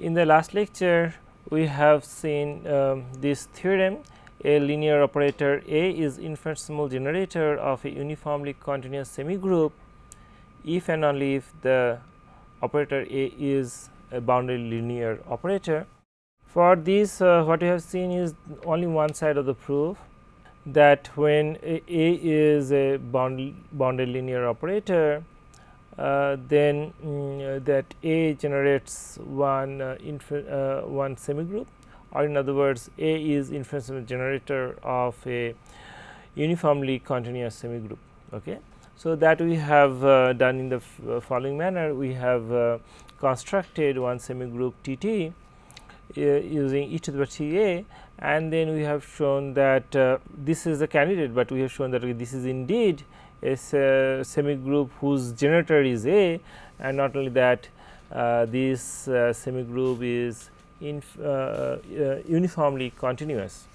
In the last lecture, we have seen this theorem: a linear operator A is infinitesimal generator of a uniformly continuous semigroup if and only if the operator A is a boundary linear operator. For this, what we have seen is only one side of the proof, that when A is a boundary linear operator, then that A generates one semigroup, or in other words, A is infinitesimal generator of a uniformly continuous semigroup. Okay. So, that we have done in the following manner. We have constructed one semigroup T T using e to the power T A, and then we have shown that this is a candidate, but we have shown that this is indeed a semigroup whose generator is A, and not only that, this semigroup is uniformly continuous.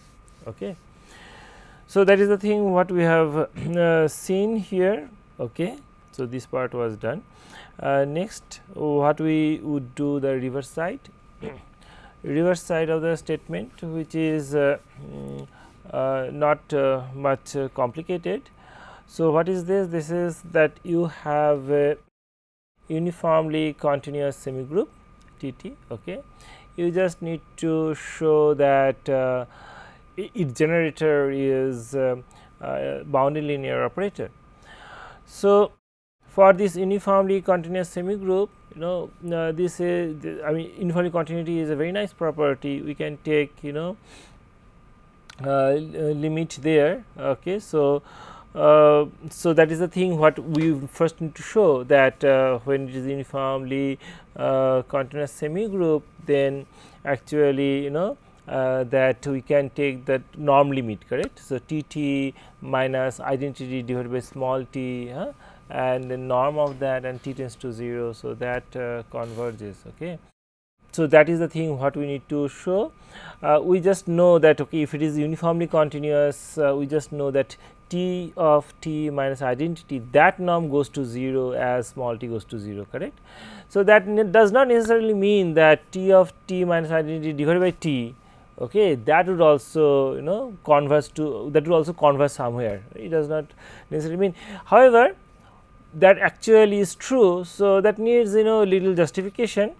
Okay. So, that is the thing what we have seen here. Okay. So, this part was done. Next, what we would do, the reverse side reverse side of the statement, which is not much complicated. So, what is this? This is that you have a uniformly continuous semigroup T T. Okay. You just need to show that its generator is boundary linear operator. So, for this uniformly continuous semigroup, this is uniformly continuity is a very nice property. We can take limit there. Okay. So, that is the thing what we first need to show, that when it is uniformly continuous semigroup, then actually that we can take that norm limit, correct. So, T T minus identity divided by small t, and the norm of that, and t tends to 0. So, that converges. Okay. So, that is the thing what we need to show. We just know that if it is uniformly continuous, we just know that t of t minus identity, that norm goes to 0 as small t goes to 0, correct. So, that does not necessarily mean that t of t minus identity divided by t, okay, that would also converge to, that would also converge somewhere. It does not necessarily mean. However, that actually is true. So, that needs little justification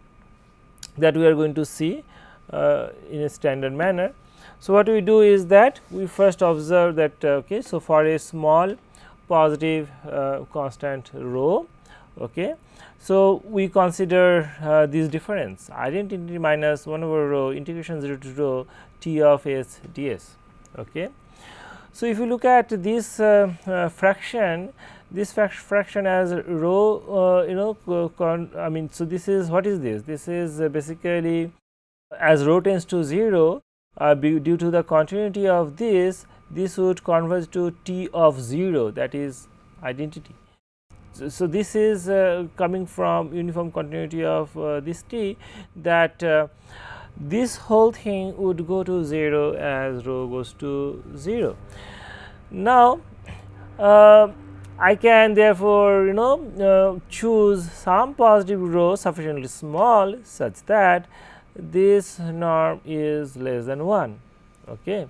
that we are going to see in a standard manner. So, what we do is that we first observe that okay, so for a small positive constant rho, okay, so we consider this difference identity minus 1 over rho integration 0 to rho t of s ds. Okay. So, if you look at this fraction, this fraction as rho, so this is, what is this? This is basically, as rho tends to 0, due to the continuity of this would converge to t of 0, that is identity. So, this is coming from uniform continuity of this t, that this whole thing would go to 0 as rho goes to 0. Now, I can therefore choose some positive rho sufficiently small such that this norm is less than 1. Okay.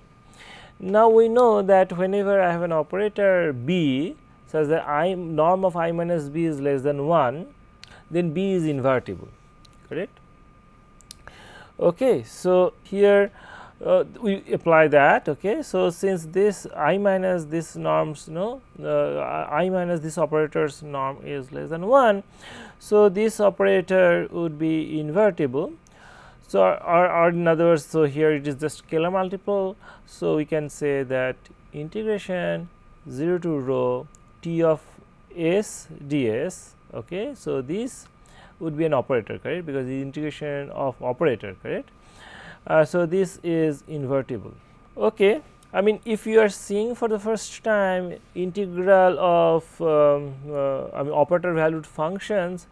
Now, we know that whenever I have an operator B such that norm of I minus b is less than 1, then B is invertible, correct. Okay. So, here we apply that. Okay. So, since this I minus this norms I minus this operator's norm is less than 1, so this operator would be invertible. So, or in other words, so here it is just scalar multiple. So, we can say that integration 0 to rho t of s ds. Okay. So, this would be an operator, correct, because the integration of operator, correct. So, this is invertible. Okay. If you are seeing for the first time integral of operator valued functions,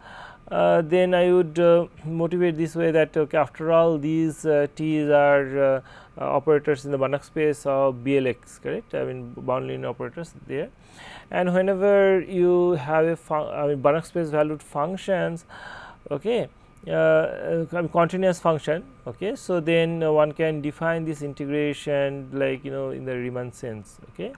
then I would motivate this way, that okay, after all these t's are operators in the Banach space of BLX, correct, boundary linear operators there. And whenever you have a Banach space valued functions, okay, continuous function. Okay, so then one can define this integration like in the Riemann sense. Okay,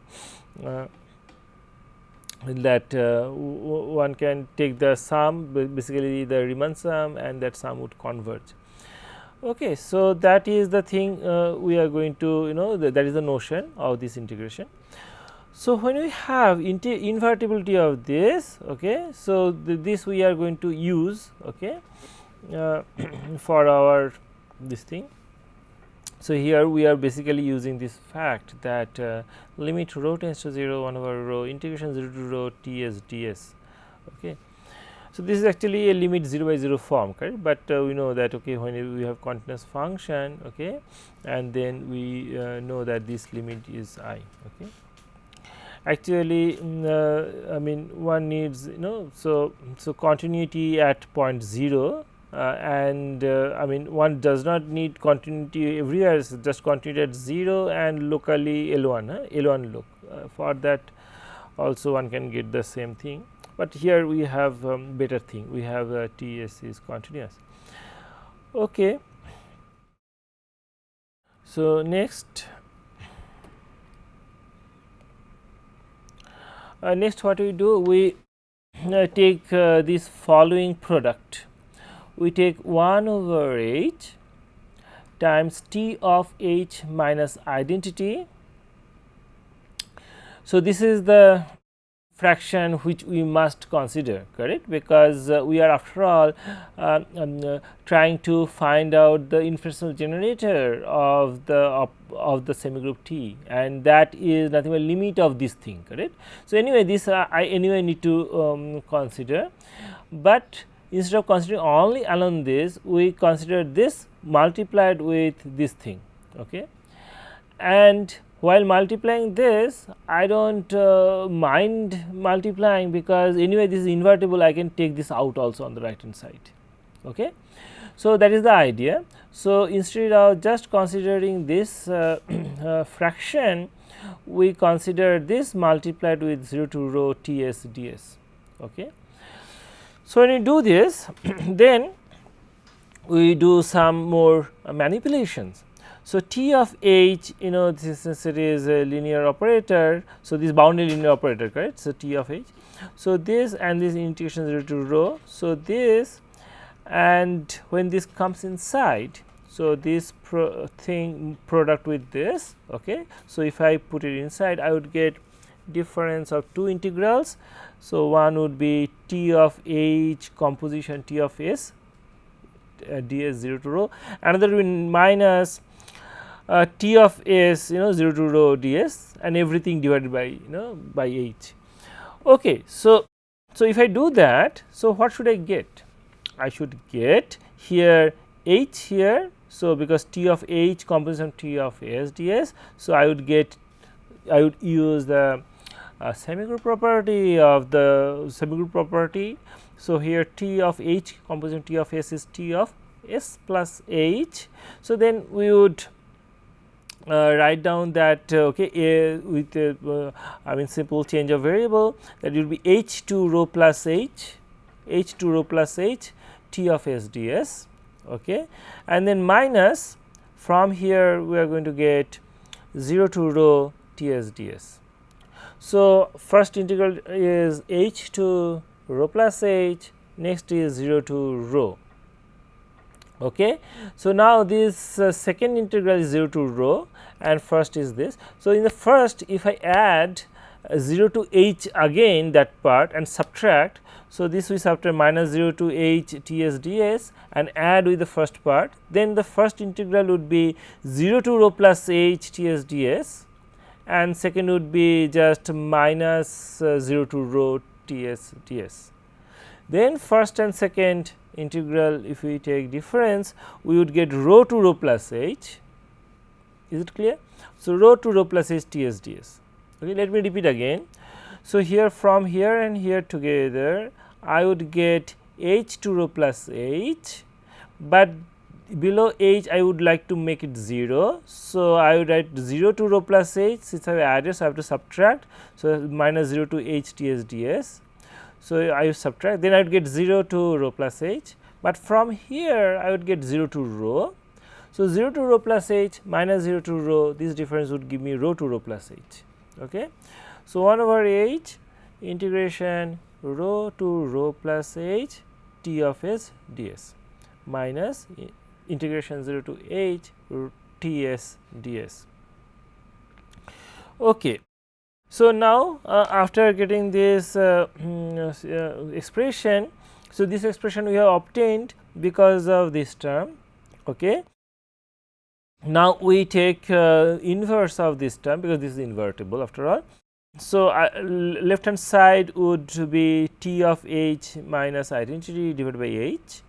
that one can take the sum, basically the Riemann sum, and that sum would converge. Okay, so that is the thing we are going to that is the notion of this integration. So when we have invertibility of this, okay, so this we are going to use, okay, for our this thing. So here we are basically using this fact that limit rho tends to 0 1 over rho integration 0 to rho Ts ds. Okay. So this is actually a limit 0 by 0 form, correct, but we know that, okay, when we have continuous function, okay, and then we know that this limit is I. Okay. Actually, I mean, one needs so continuity at point 0. And I mean, one does not need continuity everywhere, it's just continuity at 0 and locally L1, L1 loc. For that also one can get the same thing, but here we have better thing, we have Ts is continuous. Okay. So next what we do, we take this following product. We take 1 over h times T of h minus identity. So this is the fraction which we must consider, correct, because we are after all trying to find out the infinitesimal generator of the semigroup T, and that is nothing but limit of this thing, correct. So anyway, this I anyway need to consider, but instead of considering only along this, we consider this multiplied with this thing. Okay, and while multiplying this, I don't mind multiplying, because anyway this is invertible, I can take this out also on the right hand side. Okay. So that is the idea. So instead of just considering this fraction, we consider this multiplied with 0 to rho Ts ds. Okay. So when we do this, then we do some more manipulations. So T of h, since it is a linear operator, so this boundary linear operator, correct. So T of h, so this and this integration 0 to rho, so this, and when this comes inside, so this product with this. Okay. So if I put it inside, I would get difference of two integrals. So one would be T of h composition T of s ds 0 to rho, another will be minus T of s 0 to rho ds, and everything divided by by h. Okay. So if I do that, so what should I get? I should get here h here. So because T of h composition T of s ds, so I would use the semigroup property of the semigroup property. So here T of h composition T of s is T of s plus h. So then we would write down that with I mean simple change of variable, that will be h to rho plus h T of s ds. Okay, and then minus, from here we are going to get 0 to rho Ts ds. So first integral is h to rho plus h, next is 0 to rho. Okay. So now this second integral is 0 to rho, and first is this. So in the first, if I add 0 to h again, that part, and subtract, so this we subtract minus 0 to h Ts ds and add with the first part, then the first integral would be 0 to rho plus h Ts ds, and second would be just minus 0 to rho Ts ds. Then first and second integral, if we take difference, we would get rho to rho plus h. Is it clear? So rho to rho plus h Ts ds. Okay, let me repeat again. So here, from here and here together, I would get h to rho plus h, but below h I would like to make it 0. So I would write 0 to rho plus h, since I have added, so I have to subtract. So minus 0 to h Ts ds. So I subtract, then I would get 0 to rho plus h, but from here I would get 0 to rho. So, 0 to rho plus h minus 0 to rho, this difference would give me rho to rho plus h. Okay. So, 1 over h integration rho to rho plus h t of s ds minus integration 0 to h t s ds. Okay. So, now after getting this expression, so this expression we have obtained because of this term. Okay. Now, we take inverse of this term because this is invertible after all. So, left hand side would be t of h minus identity divided by h.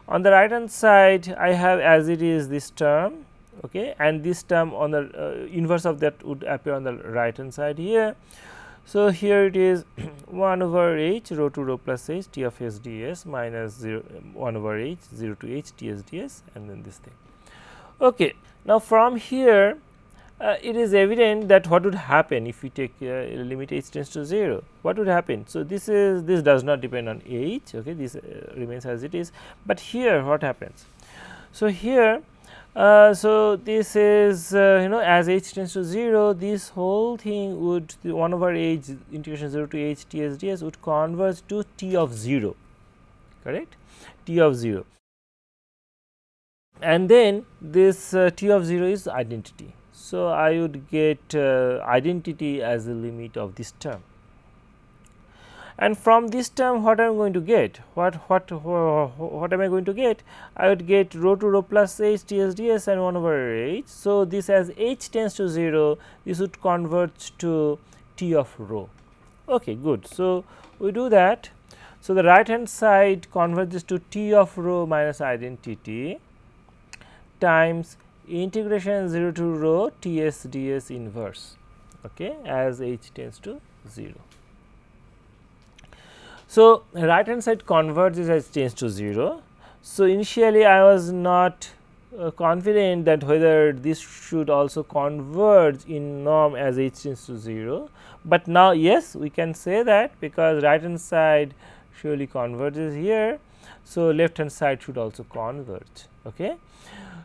On the right hand side I have as it is this term, okay, and this term on the inverse of that would appear on the right hand side here. So, here it is 1 over h rho to rho plus h t of s ds minus 1 over h 0 to h t s ds and then this thing. Okay. Now, from here it is evident that what would happen if we take limit h tends to 0, what would happen. So, this does not depend on h, okay, this remains as it is, but here what happens. So, here so this is as h tends to 0, this whole thing would 1 over h integration 0 to h t s ds would converge to t of 0, correct, t of 0, and then this t of 0 is identity. So, I would get identity as the limit of this term, and from this term what I am going to get, what am I going to get? I would get rho to rho plus h t s ds and 1 over h. So, this as h tends to 0, this would converge to t of rho. Okay, good. So, we do that. So, the right hand side converges to t of rho minus identity times integration 0 to rho t s ds inverse, okay, as h tends to 0. So, right hand side converges as tends to 0. So, initially I was not confident that whether this should also converge in norm as h tends to 0, but now yes, we can say that because right hand side surely converges here. So, left hand side should also converge. Okay.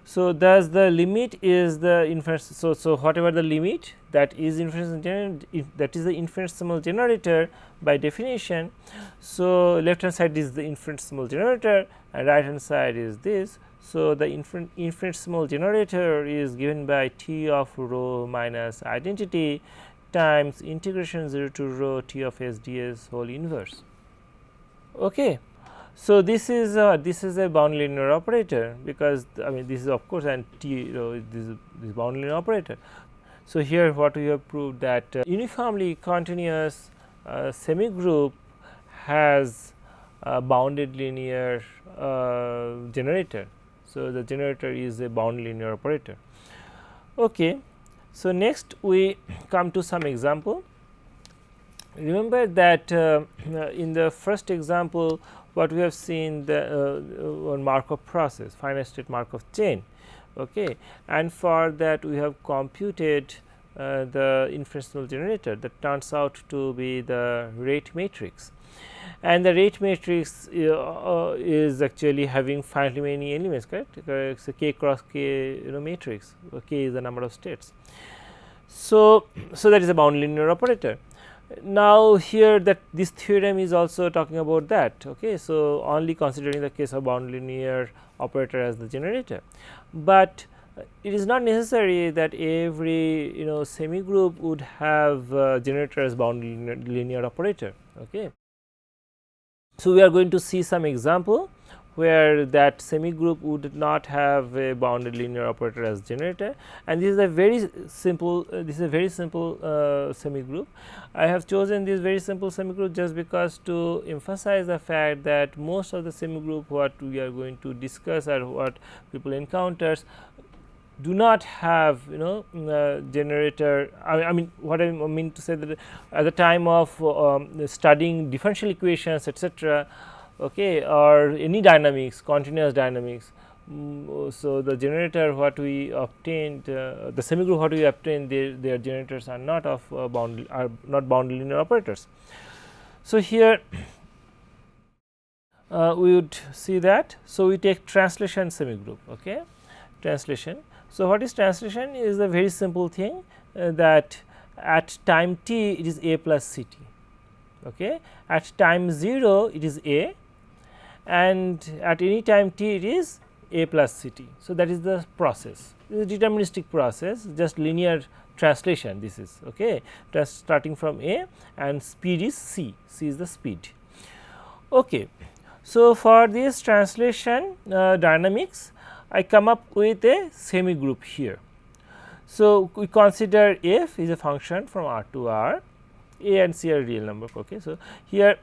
So, thus the limit is the infinite. So, whatever the limit that is that is the infinitesimal generator by definition. So, left hand side is the infinitesimal generator and right hand side is this. So, the infinitesimal generator is given by t of rho minus identity times integration 0 to rho t of s ds whole inverse. Okay. So, this is a boundary linear operator because I mean this is of course and t this boundary linear operator. So, here what we have proved that uniformly continuous semigroup has a bounded linear generator. So, the generator is a boundary linear operator. Okay. So, next we come to some example. Remember that in the first example what we have seen the one Markov process, finite state Markov chain, okay, and for that we have computed the infinitesimal generator that turns out to be the rate matrix, and the rate matrix is actually having finitely many elements, correct? It's a k cross k matrix, k is the number of states. So, that is a boundary linear operator. Now, here that this theorem is also talking about that. Okay. So, only considering the case of boundary linear operator as the generator, but it is not necessary that every semigroup would have generator as boundary linear operator. Okay. So, we are going to see some example where that semigroup would not have a boundary linear operator as generator, and this is a very simple semigroup. I have chosen this very simple semigroup just because to emphasize the fact that most of the semigroup what we are going to discuss or what people encounters do not have generator. I mean what I mean to say that at the time of studying differential equations etc., okay, or any dynamics, continuous dynamics. So, the generator what we obtained, the semigroup what we obtained, their generators are not of boundary linear operators. So, here we would see that. So, we take translation semigroup. Okay, translation. So, what is translation is a very simple thing that at time t it is a plus c t. Okay. At time 0 it is a, and at any time t it is a plus c t. So, that is the process. This is a deterministic process, just linear translation this is. Okay. Just starting from a, and speed is c is the speed. Okay. So, for this translation dynamics, I come up with a semi group here. So, we consider f is a function from R to R, a and c are real number. Okay. So, here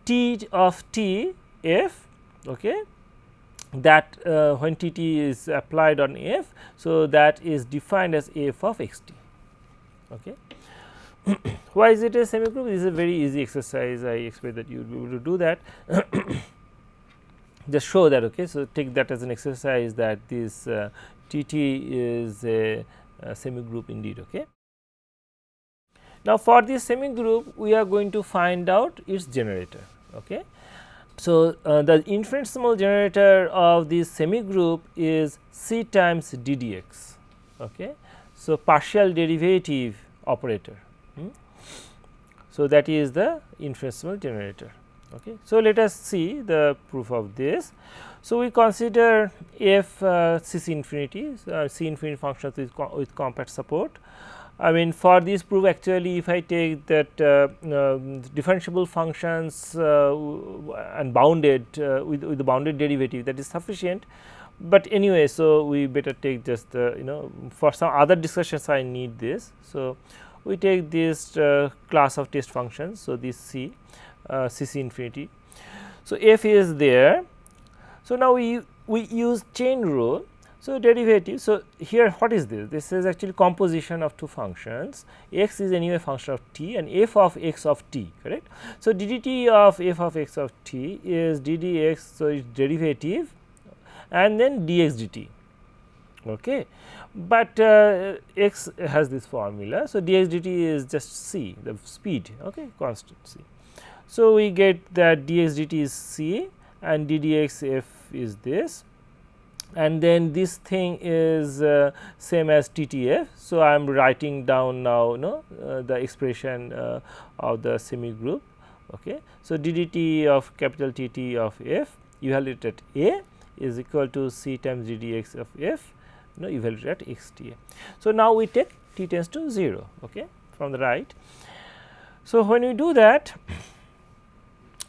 t of t f, okay, that when t t is applied on f. So, that is defined as f of x t. Okay. Why is it a semi group? This is a very easy exercise. I expect that you will be able to do that. Just show that. Okay. So, take that as an exercise that this t t is a semi group indeed. Okay. Now, for this semi group we are going to find out its generator. Okay. So, the infinitesimal generator of this semi group is c times d d x. Okay. So, partial derivative operator. So, that is the infinitesimal generator. Okay. So, let us see the proof of this. So, we consider f c infinity, c infinity functions with compact support. I mean, for this proof actually if I take that differentiable functions and bounded with the bounded derivative, that is sufficient. But anyway, so we better take just the for some other discussions I need this. So, we take this class of test functions. So, this c infinity. So, f is there. So, now we use chain rule. So, derivative. So, here what is this? This is actually composition of two functions. X is anyway function of t and f of x of t, correct. So, ddt of f of x of t is ddx. So, its derivative and then dx dt. Okay. But x has this formula. So, dx dt is just c, the speed, okay, constant c. So, we get that dx dt is c and ddx f is this, and then this thing is same as TTF. So, I am writing down now the expression of the semi group. Okay. So, ddt of capital TT of f evaluated at a is equal to c times ddx of f evaluated at x t a. So, now we take t tends to 0, okay, from the right. So, when we do that,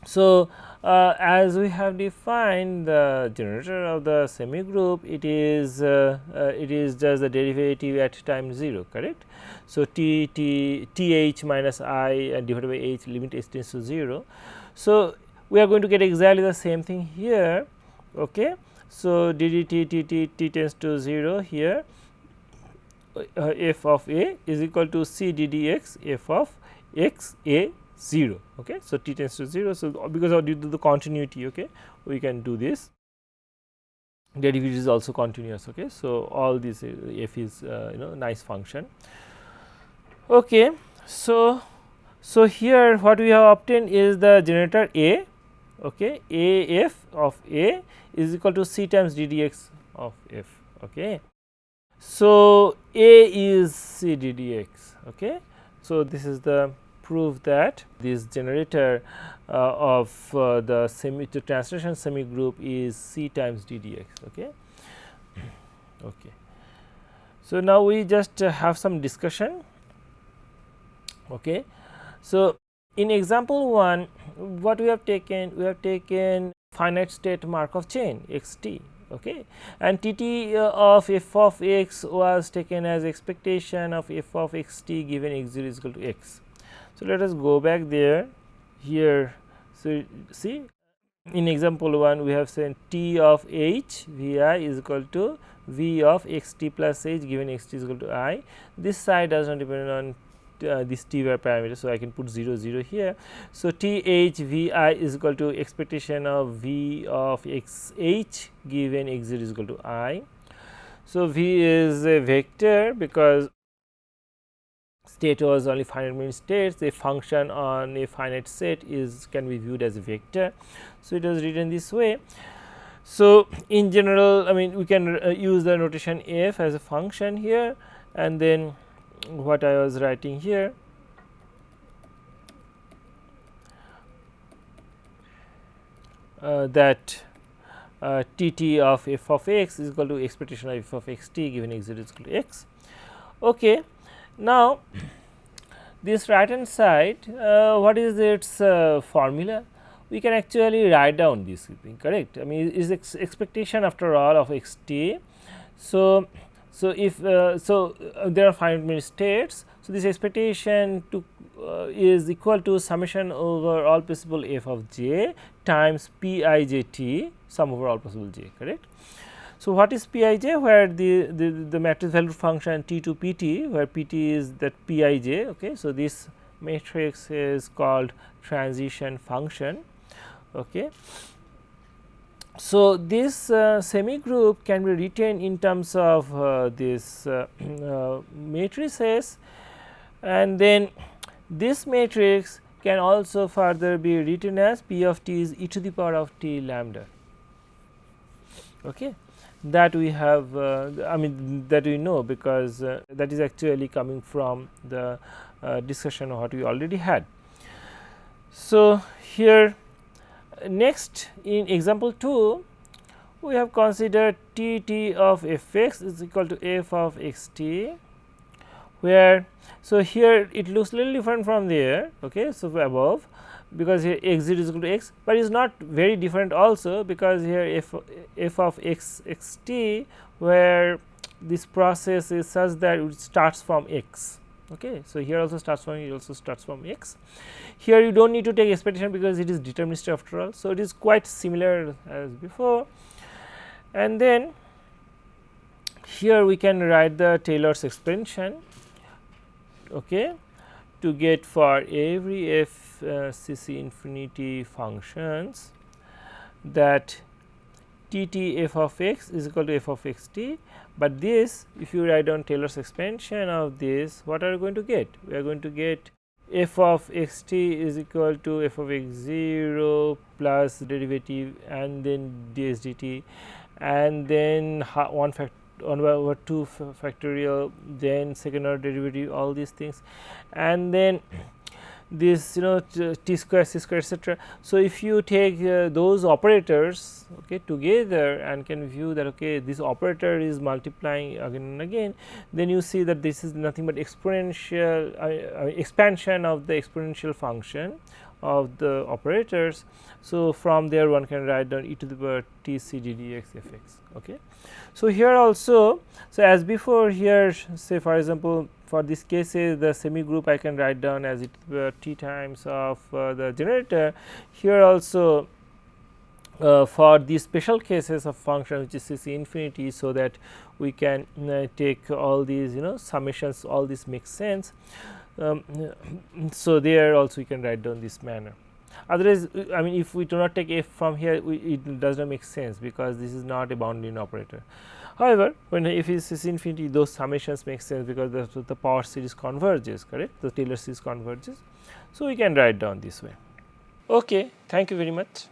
so as we have defined the generator of the semi group, it is just the derivative at time 0, correct. So, th minus I and divided by h limit h tends to 0. So, we are going to get exactly the same thing here. Okay. So, ddt t tends to 0 here, f of a is equal to c ddx f of x a 0. Okay. So, t tends to 0. So, because of due to the continuity, okay, we can do this. Derivative is also continuous. Okay. So, all this f is nice function. Okay. So, here what we have obtained is the generator a. Okay, a f of a is equal to c times ddx of f. Okay. So, a is c ddx. Okay. So, this is the proof that this generator of the translation semi group is c times ddx. Okay. Okay. So, now we just have some discussion. Okay. So, in example 1, what we have taken? We have taken finite state Markov chain x t. Okay. And t t of f of x was taken as expectation of f of x t given x 0 is equal to x. So, let us go back there here. So, see in example 1 we have said t of h v I is equal to v of x t plus h given x t is equal to I. This side does not depend on this t var parameter. So, I can put 0 0 here. So, t h v I is equal to expectation of v of x h given x 0 is equal to I. So, v is a vector because state was only finite many states, a function on a finite set can be viewed as a vector. So, it was written this way. So, in general, I mean, we can use the notation f as a function here, and then what I was writing here, that T t of f of x is equal to expectation of f of x t given x 0 is equal to x. Okay. Now, this right hand side, what is its formula? We can actually write down this thing, correct. I mean, is expectation after all of x t. So, if there are finite many states. So, this expectation is equal to summation over all possible f of j times p I j t, sum over all possible j, correct. So, what is p I j? Where the matrix value function t to p t, where p t is that p I j. Okay. So, this matrix is called transition function. Okay. So, this semi group can be written in terms of this matrices, and then this matrix can also further be written as p of t is e to the power of t lambda. Okay. That we have I mean, that we know, because that is actually coming from the discussion of what we already had. So, here next in example 2, we have considered T t of f x is equal to f of x t, where so here it looks a little different from there. Okay. So, above, because here x 0 is equal to x, but it is not very different also, because here f of x t, where this process is such that it starts from x. Okay. So, here also starts from x. Here you do not need to take expectation, because it is deterministic after all. So, it is quite similar as before, and then here we can write the Taylor's expansion, okay, to get for every f c c infinity functions that T t f of x is equal to f of x t. But this, if you write down Taylor's expansion of this, what are you going to get? We are going to get f of x t is equal to f of x 0 plus derivative and then ds dt, and then 1 over 2 factorial, then second order derivative, all these things, and then this t square, c square, etc. So, if you take those operators, okay, together and can view that, okay, this operator is multiplying again and again, then you see that this is nothing but exponential expansion of the exponential function of the operators. So, from there one can write down e to the power t c d dx f x. Okay. So, here also, so as before, here say for example, for this cases the semi group I can write down as t times of the generator. Here also for these special cases of function which is c c infinity, so that we can take all these summations, all this makes sense. So, there also we can write down this manner. Otherwise, I mean, if we do not take f from here, it does not make sense, because this is not a bounding operator. However, when f is infinity, those summations make sense, because the power series converges, correct, the Taylor series converges. So, we can write down this way. Okay, thank you very much.